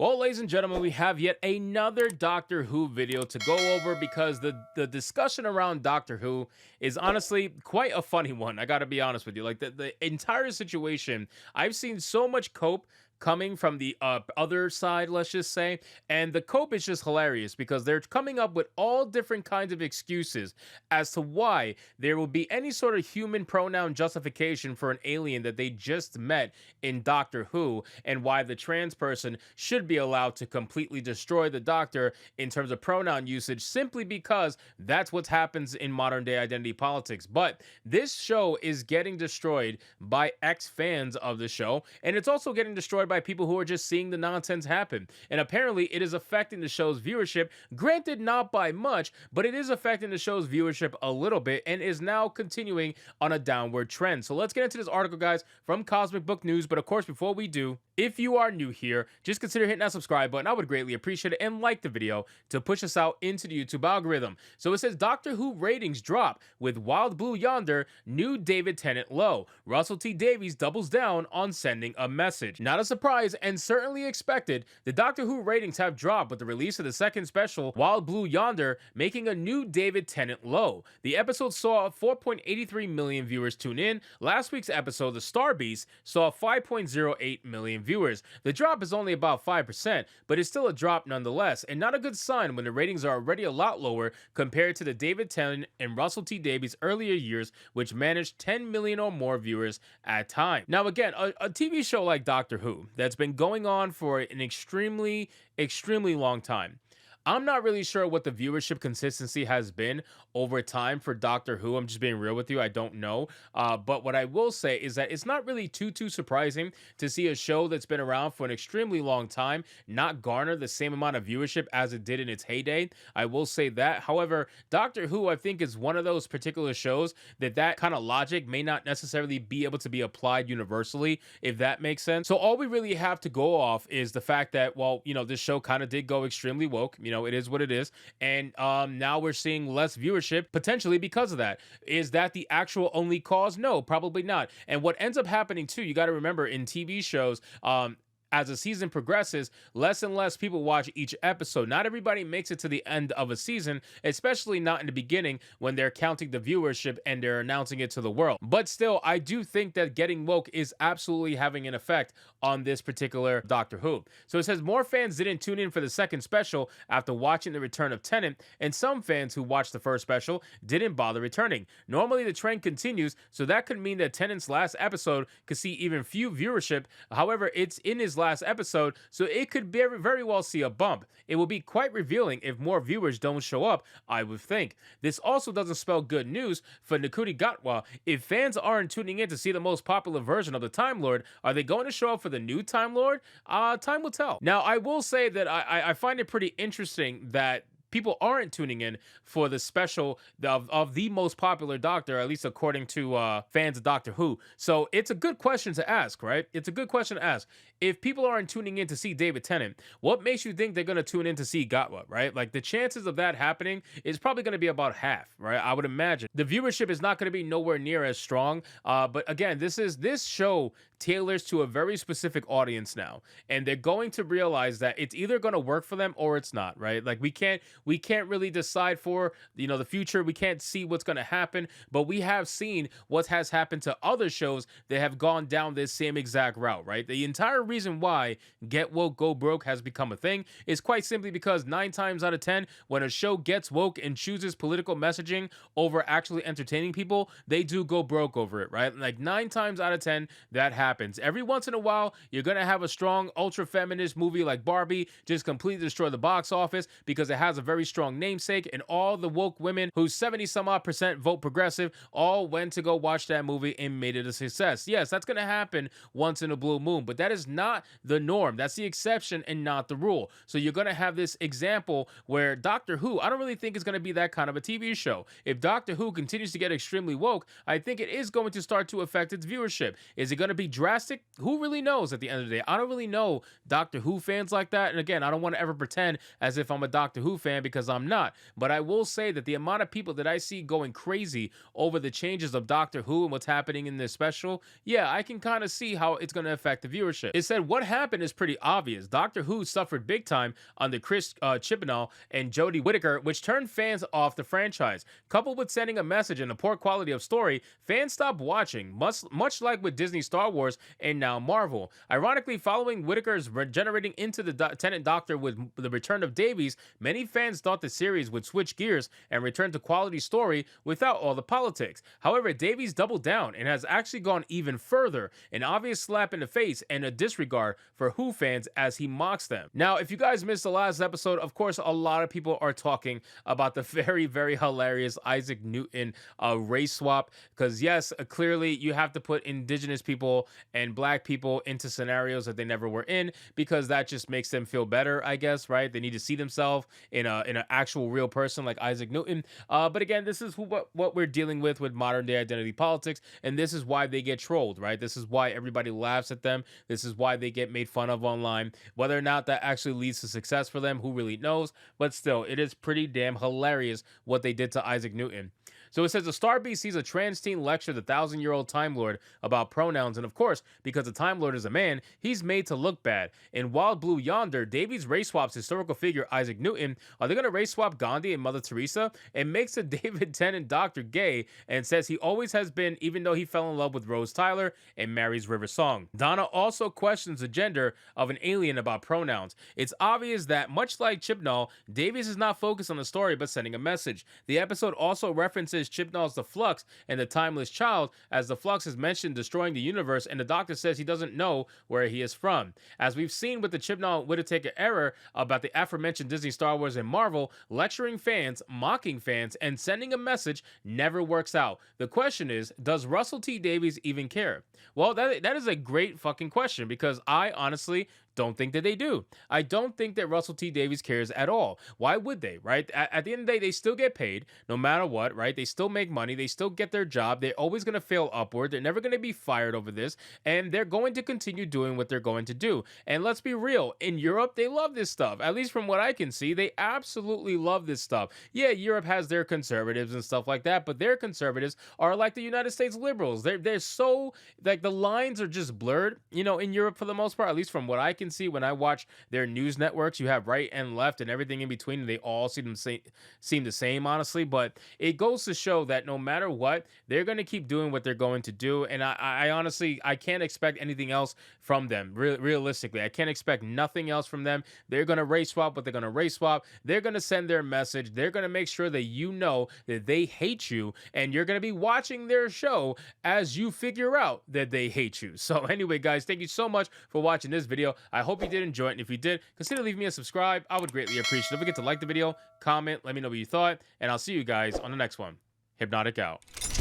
Well, ladies and gentlemen, we have yet another Doctor Who video to go over because the discussion around Doctor Who is honestly quite a funny one. I got to be honest with you. Like the entire situation, I've seen so much cope coming from the other side, let's just say, and the cope is just hilarious because they're coming up with all different kinds of excuses as to why there will be any sort of human pronoun justification for an alien that they just met in Doctor Who, and why the trans person should be allowed to completely destroy the Doctor in terms of pronoun usage simply because that's what happens in modern day identity politics. But this show is getting destroyed by ex-fans of the show, and it's also getting destroyed by people who are just seeing the nonsense happen. And apparently it is affecting the show's viewership, granted not by much, but it is affecting the show's viewership a little bit and is now continuing on a downward trend. So let's get into this article, guys, from Cosmic Book News. But of course, before we do, if you are new here, just consider hitting that subscribe button. I would greatly appreciate it, and like the video to push us out into the YouTube algorithm. So it says Doctor Who ratings drop with Wild Blue Yonder, new David Tennant low. Russell T Davies doubles down on sending a message. Not a surprise and certainly expected, the Doctor Who ratings have dropped with the release of the second special, Wild Blue Yonder, making a new David Tennant low. The episode saw 4.83 million viewers tune in. Last week's episode, The Star Beast, saw 5.08 million viewers. The drop is only about 5%, but it's still a drop nonetheless, and not a good sign when the ratings are already a lot lower compared to the David Tennant and Russell T Davies earlier years, which managed 10 million or more viewers at time. Now again, a TV show like Doctor Who that's been going on for an extremely long time. I'm not really sure what the viewership consistency has been over time for Doctor Who. I'm just being real with you. I don't know. But what I will say is that it's not really too surprising to see a show that's been around for an extremely long time not garner the same amount of viewership as it did in its heyday. I will say that. However, Doctor Who, I think, is one of those particular shows that kind of logic may not necessarily be able to be applied universally, if that makes sense. So all we really have to go off is the fact that, well, this show kind of did go extremely woke. It is what it is. And now we're seeing less viewership potentially because of that. Is that the actual only cause? No, probably not. And what ends up happening too, you got to remember in TV shows, as the season progresses, less and less people watch each episode. Not everybody makes it to the end of a season, especially not in the beginning when they're counting the viewership and they're announcing it to the world. But still, I do think that getting woke is absolutely having an effect on this particular Doctor Who. So it says more fans didn't tune in for the second special after watching the return of Tennant, and some fans who watched the first special didn't bother returning. Normally the trend continues, so that could mean that Tennant's last episode could see even few viewership. However, it's in his last episode, so it could very well see a bump. It will be quite revealing if more viewers don't show up, I would think. This also doesn't spell good news for Nakuti Gatwa. If fans aren't tuning in to see the most popular version of the Time Lord, are they going to show up for the new Time Lord? Time will tell. Now, I will say that I find it pretty interesting that people aren't tuning in for the special of the most popular Doctor, at least according to fans of Doctor Who. So it's a good question to ask, right? It's a good question to ask. If people aren't tuning in to see David Tennant, what makes you think they're going to tune in to see Gatwa, right? Like, the chances of that happening is probably going to be about half, right? I would imagine. The viewership is not going to be nowhere near as strong. But again, this show tailors to a very specific audience now, and they're going to realize that it's either going to work for them or it's not, right? Like, we can't really decide for the future. We can't see what's going to happen, but we have seen what has happened to other shows that have gone down this same exact route, right? The entire reason why Get Woke, Go Broke has become a thing is quite simply because 9 times out of 10, when a show gets woke and chooses political messaging over actually entertaining people, they do go broke over it, right? Like, 9 times out of 10, that happens. Every once in a while, you're going to have a strong ultra feminist movie like Barbie just completely destroy the box office because it has a very strong namesake, and all the woke women who 70 some odd percent vote progressive all went to go watch that movie and made it a success. Yes, that's going to happen once in a blue moon, but that is not the norm. That's the exception and not the rule. So you're going to have this example where Doctor Who, I don't really think is going to be that kind of a TV show. If Doctor Who continues to get extremely woke, I think it is going to start to affect its viewership. Is it going to be drastic? Who really knows at the end of the day? I don't really know Doctor Who fans like that. And again, I don't want to ever pretend as if I'm a Doctor Who fan, fan because I'm not. But I will say that the amount of people that I see going crazy over the changes of Doctor Who and what's happening in this special, yeah, I can kind of see how it's going to affect the viewership. It said what happened is pretty obvious. Doctor Who suffered big time under Chris Chibnall and Jodie Whittaker, which turned fans off the franchise. Coupled with sending a message and a poor quality of story, fans stopped watching, much like with Disney Star Wars and now Marvel. Ironically, following Whittaker's regenerating into the Tenant Doctor with the return of Davies, many fans thought the series would switch gears and return to quality story without all the politics. However, Davies doubled down and has actually gone even further, an obvious slap in the face and a disregard for Who fans as he mocks them. Now, if you guys missed the last episode, of course, a lot of people are talking about the very, very hilarious Isaac Newton race swap, because yes, clearly you have to put indigenous people and black people into scenarios that they never were in, because that just makes them feel better, I guess, right? They need to see themselves in an actual real person like Isaac Newton. But again, this is what we're dealing with modern day identity politics, and this is why they get trolled, right? This is why everybody laughs at them. This is why they get made fun of online. Whether or not that actually leads to success for them, who really knows? But still, it is pretty damn hilarious what they did to Isaac Newton. So it says the Star Beast sees a trans teen lecture the 1,000-year-old Time Lord about pronouns, and of course, because the Time Lord is a man, he's made to look bad. In Wild Blue Yonder, Davies race swaps historical figure Isaac Newton. Are they going to race swap Gandhi and Mother Teresa? And makes the David Tennant Doctor gay and says he always has been, even though he fell in love with Rose Tyler and marries River Song. Donna also questions the gender of an alien about pronouns. It's obvious that, much like Chibnall, Davies is not focused on the story but sending a message. The episode also references Chibnall's The Flux and the Timeless Child, as the Flux is mentioned destroying the universe, and the Doctor says he doesn't know where he is from. As we've seen with the Chibnall-Whittaker error about the aforementioned Disney, Star Wars, and Marvel, lecturing fans, mocking fans, and sending a message never works out. The question is, does Russell T Davies even care? Well, that is a great fucking question, because I honestly don't think that they do. I don't think that Russell T Davies cares at all. Why would they, right? At the end of the day, they still get paid no matter what, right? They still make money. They still get their job. They're always going to fail upward. They're never going to be fired over this, and they're going to continue doing what they're going to do. And let's be real, in Europe, they love this stuff. At least from what I can see, they absolutely love this stuff. Yeah, Europe has their conservatives and stuff like that, but their conservatives are like the United States liberals. They're so, like, the lines are just blurred, you know, in Europe for the most part, at least from what I can see when I watch their news networks. You have right and left and everything in between, and they all seem the same, honestly. But it goes to show that no matter what, they're going to keep doing what they're going to do. And I honestly, I can't expect anything else from them. Realistically, I can't expect nothing else from them. They're going to race swap what they're going to race swap. They're going to send their message. They're going to make sure that you know that they hate you, and you're going to be watching their show as you figure out that they hate you. So anyway, guys, thank you so much for watching this video. I hope you did enjoy it, and if you did, consider leaving me a subscribe. I would greatly appreciate it. Don't forget to like the video, comment, let me know what you thought, and I'll see you guys on the next one. Hypnotic out.